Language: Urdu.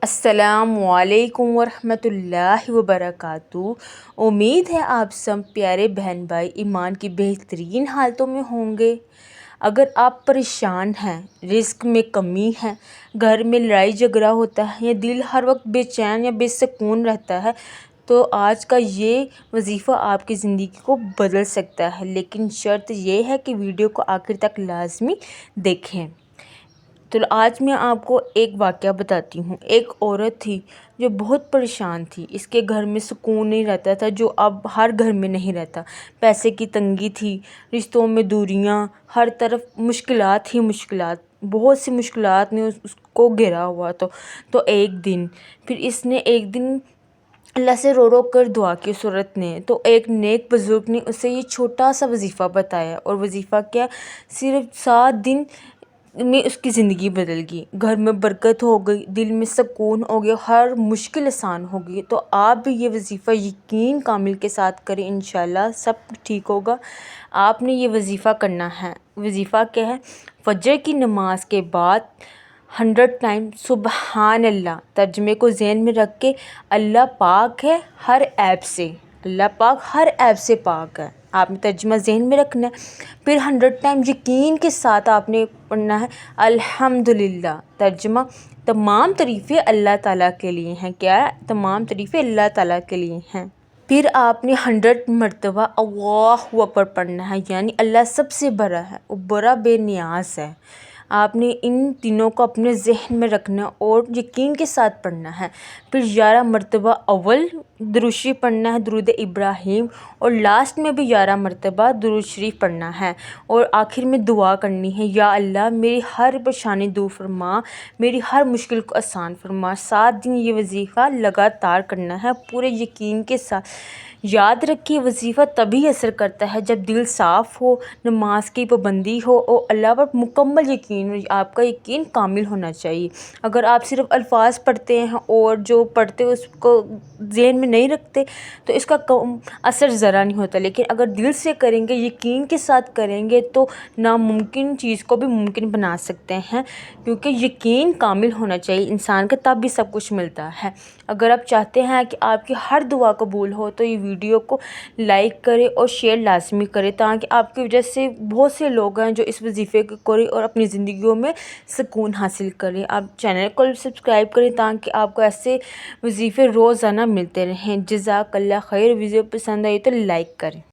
السلام علیکم ورحمۃ اللہ وبرکاتہ۔ امید ہے آپ سب پیارے بہن بھائی ایمان کی بہترین حالتوں میں ہوں گے۔ اگر آپ پریشان ہیں، رزق میں کمی ہے، گھر میں لڑائی جھگڑا ہوتا ہے یا دل ہر وقت بے چین یا بے سکون رہتا ہے تو آج کا یہ وظیفہ آپ کی زندگی کو بدل سکتا ہے، لیکن شرط یہ ہے کہ ویڈیو کو آخر تک لازمی دیکھیں۔ تو آج میں آپ کو ایک واقعہ بتاتی ہوں۔ ایک عورت تھی جو بہت پریشان تھی، اس کے گھر میں سکون نہیں رہتا تھا، جو اب ہر گھر میں نہیں رہتا۔ پیسے کی تنگی تھی، رشتوں میں دوریاں، ہر طرف مشکلات ہی مشکلات، بہت سی مشکلات نے اس کو گھیرا ہوا تو ایک دن اللہ سے رو رو کر دعا کی اس عورت نے، تو ایک نیک بزرگ نے اسے یہ چھوٹا سا وظیفہ بتایا، اور وظیفہ کیا، صرف 7 دن میں اس کی زندگی بدل گئی، گھر میں برکت ہو گئی، دل میں سکون ہو گیا، ہر مشکل آسان ہو گئی۔ تو آپ بھی یہ وظیفہ یقین کامل کے ساتھ کریں، انشاءاللہ سب ٹھیک ہوگا۔ آپ نے یہ وظیفہ کرنا ہے۔ وظیفہ کیا ہے؟ فجر کی نماز کے بعد 100 ٹائم سبحان اللہ، ترجمے کو ذہن میں رکھ کے، اللہ پاک ہے ہر عیب سے، اللہ پاک ہر عیب سے پاک ہے، آپ نے ترجمہ ذہن میں رکھنا ہے۔ پھر 100 ٹائم یقین کے ساتھ آپ نے پڑھنا ہے الحمدللہ، ترجمہ تمام تعریفیں اللہ تعالیٰ کے لیے ہیں۔ کیا ہے؟ تمام تعریفیں اللہ تعالیٰ کے لیے ہیں۔ پھر آپ نے 100 مرتبہ اللہ اکبر پڑھنا ہے، یعنی اللہ سب سے بڑا ہے، وہ بڑا بے نیاز ہے۔ آپ نے ان تینوں کو اپنے ذہن میں رکھنا اور یقین کے ساتھ پڑھنا ہے۔ پھر 11 مرتبہ اول درود شریف پڑھنا ہے، درود ابراہیم، اور لاسٹ میں بھی 11 مرتبہ درود شریف پڑھنا ہے، اور آخر میں دعا کرنی ہے، یا اللہ میری ہر پریشانی دور فرما، میری ہر مشکل کو آسان فرما۔ 7 دن یہ وظیفہ لگاتار کرنا ہے پورے یقین کے ساتھ۔ یاد رکھیے، وظیفہ تبھی اثر کرتا ہے جب دل صاف ہو، نماز کی پابندی ہو اور اللہ پر مکمل یقین ہو۔ آپ کا یقین کامل ہونا چاہیے۔ اگر آپ صرف الفاظ پڑھتے ہیں اور جو پڑھتے اس کو ذہن میں نہیں رکھتے تو اس کا اثر ذرا نہیں ہوتا، لیکن اگر دل سے کریں گے، یقین کے ساتھ کریں گے تو ناممکن چیز کو بھی ممکن بنا سکتے ہیں، کیونکہ یقین کامل ہونا چاہیے انسان کا، تب بھی سب کچھ ملتا ہے۔ اگر آپ چاہتے ہیں کہ آپ کی ہر دعا قبول ہو تو یہ ویڈیو کو لائک کریں اور شیئر لازمی کریں، تاکہ آپ کی وجہ سے بہت سے لوگ ہیں جو اس وظیفے کو کریں اور اپنی زندگیوں میں سکون حاصل کریں۔ آپ چینل کو سبسکرائب کریں تاکہ آپ کو ایسے وظیفے روزانہ ملتے رہیں۔ جزاک اللہ خیر۔ ویڈیو پسند آئی تو لائک کریں۔